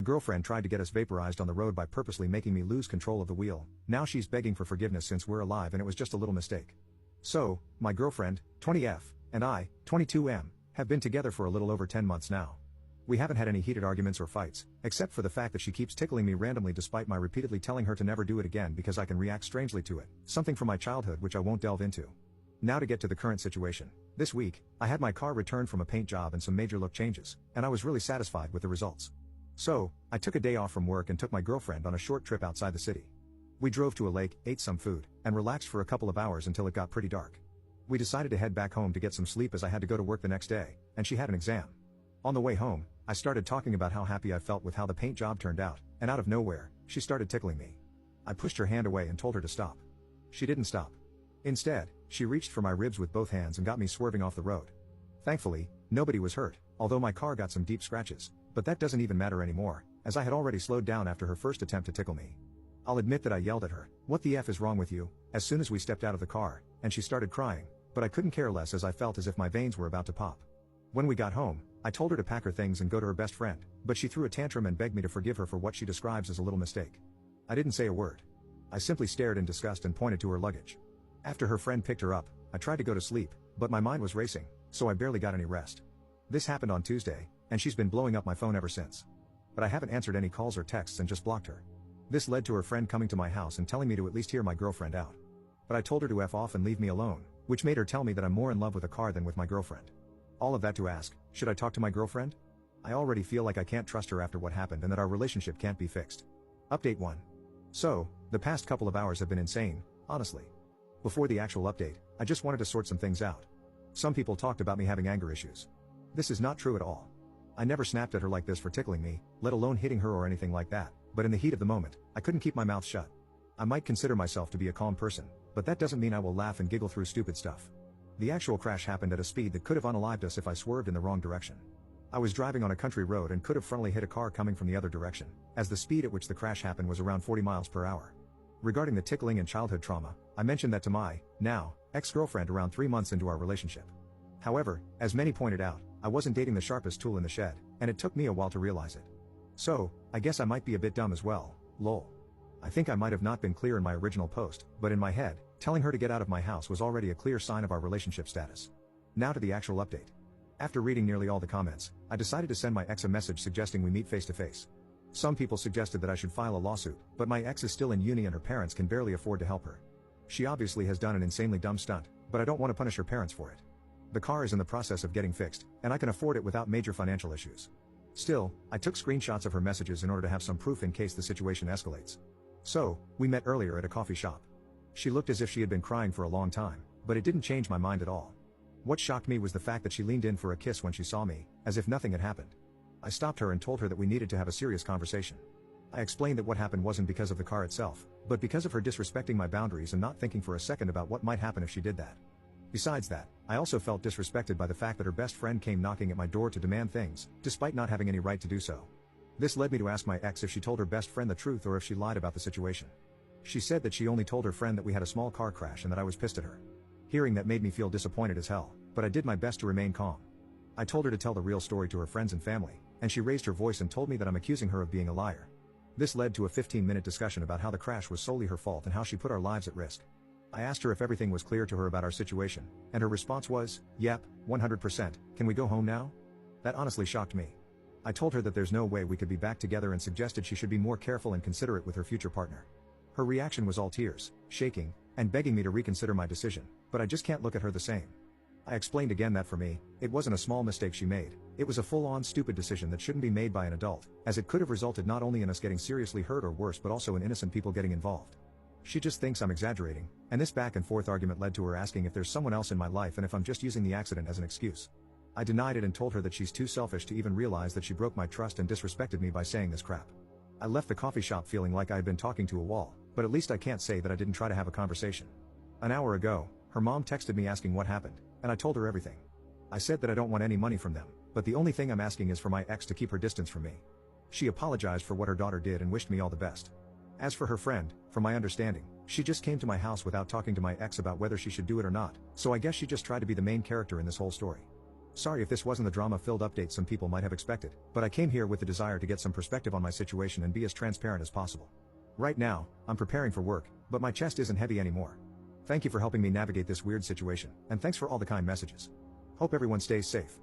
My girlfriend tried to get us vaporized on the road by purposely making me lose control of the wheel. Now she's begging for forgiveness since we're alive and it was just a little mistake. So, my girlfriend, 20F, and I, 22M, have been together for a little over 10 months now. We haven't had any heated arguments or fights, except for the fact that she keeps tickling me randomly despite my repeatedly telling her to never do it again because I can react strangely to it, something from my childhood which I won't delve into. Now to get to the current situation. This week, I had my car returned from a paint job and some major look changes, and I was really satisfied with the results. So, I took a day off from work and took my girlfriend on a short trip outside the city. We drove to a lake, ate some food, and relaxed for a couple of hours until it got pretty dark. We decided to head back home to get some sleep as I had to go to work the next day, and she had an exam. On the way home, I started talking about how happy I felt with how the paint job turned out, and out of nowhere, she started tickling me. I pushed her hand away and told her to stop. She didn't stop. Instead, she reached for my ribs with both hands and got me swerving off the road. Thankfully, nobody was hurt, although my car got some deep scratches, but that doesn't even matter anymore, as I had already slowed down after her first attempt to tickle me. I'll admit that I yelled at her, "What the F is wrong with you?" as soon as we stepped out of the car, and she started crying, but I couldn't care less as I felt as if my veins were about to pop. When we got home, I told her to pack her things and go to her best friend, but she threw a tantrum and begged me to forgive her for what she describes as a little mistake. I didn't say a word. I simply stared in disgust and pointed to her luggage. After her friend picked her up, I tried to go to sleep, but my mind was racing, so I barely got any rest. This happened on Tuesday, and she's been blowing up my phone ever since. But I haven't answered any calls or texts and just blocked her. This led to her friend coming to my house and telling me to at least hear my girlfriend out. But I told her to F off and leave me alone, which made her tell me that I'm more in love with a car than with my girlfriend. All of that to ask, should I talk to my girlfriend? I already feel like I can't trust her after what happened and that our relationship can't be fixed. Update 1. So, the past couple of hours have been insane, honestly. Before the actual update, I just wanted to sort some things out. Some people talked about me having anger issues. This is not true at all. I never snapped at her like this for tickling me, let alone hitting her or anything like that, but in the heat of the moment, I couldn't keep my mouth shut. I might consider myself to be a calm person, but that doesn't mean I will laugh and giggle through stupid stuff. The actual crash happened at a speed that could have unalived us if I swerved in the wrong direction. I was driving on a country road and could have frontally hit a car coming from the other direction, as the speed at which the crash happened was around 40 miles per hour. Regarding the tickling and childhood trauma, I mentioned that to my, now, ex-girlfriend around 3 months into our relationship. However, as many pointed out, I wasn't dating the sharpest tool in the shed, and it took me a while to realize it. So, I guess I might be a bit dumb as well, lol. I think I might have not been clear in my original post, but in my head, telling her to get out of my house was already a clear sign of our relationship status. Now to the actual update. After reading nearly all the comments, I decided to send my ex a message suggesting we meet face to face. Some people suggested that I should file a lawsuit, but my ex is still in uni and her parents can barely afford to help her. She obviously has done an insanely dumb stunt, but I don't want to punish her parents for it. The car is in the process of getting fixed, and I can afford it without major financial issues. Still, I took screenshots of her messages in order to have some proof in case the situation escalates. So, we met earlier at a coffee shop. She looked as if she had been crying for a long time, but it didn't change my mind at all. What shocked me was the fact that she leaned in for a kiss when she saw me, as if nothing had happened. I stopped her and told her that we needed to have a serious conversation. I explained that what happened wasn't because of the car itself, but because of her disrespecting my boundaries and not thinking for a second about what might happen if she did that. Besides that, I also felt disrespected by the fact that her best friend came knocking at my door to demand things, despite not having any right to do so. This led me to ask my ex if she told her best friend the truth or if she lied about the situation. She said that she only told her friend that we had a small car crash and that I was pissed at her. Hearing that made me feel disappointed as hell, but I did my best to remain calm. I told her to tell the real story to her friends and family, and she raised her voice and told me that I'm accusing her of being a liar. This led to a 15-minute discussion about how the crash was solely her fault and how she put our lives at risk. I asked her if everything was clear to her about our situation, and her response was, "Yep, 100%, can we go home now?" That honestly shocked me. I told her that there's no way we could be back together and suggested she should be more careful and considerate with her future partner. Her reaction was all tears, shaking, and begging me to reconsider my decision, but I just can't look at her the same. I explained again that for me, it wasn't a small mistake she made, it was a full-on stupid decision that shouldn't be made by an adult, as it could have resulted not only in us getting seriously hurt or worse but also in innocent people getting involved. She just thinks I'm exaggerating, and this back and forth argument led to her asking if there's someone else in my life and if I'm just using the accident as an excuse. I denied it and told her that she's too selfish to even realize that she broke my trust and disrespected me by saying this crap. I left the coffee shop feeling like I had been talking to a wall, but at least I can't say that I didn't try to have a conversation. An hour ago, her mom texted me asking what happened, and I told her everything. I said that I don't want any money from them, but the only thing I'm asking is for my ex to keep her distance from me. She apologized for what her daughter did and wished me all the best. As for her friend, from my understanding, she just came to my house without talking to my ex about whether she should do it or not, so I guess she just tried to be the main character in this whole story. Sorry if this wasn't the drama-filled update some people might have expected, but I came here with the desire to get some perspective on my situation and be as transparent as possible. Right now, I'm preparing for work, but my chest isn't heavy anymore. Thank you for helping me navigate this weird situation, and thanks for all the kind messages. Hope everyone stays safe.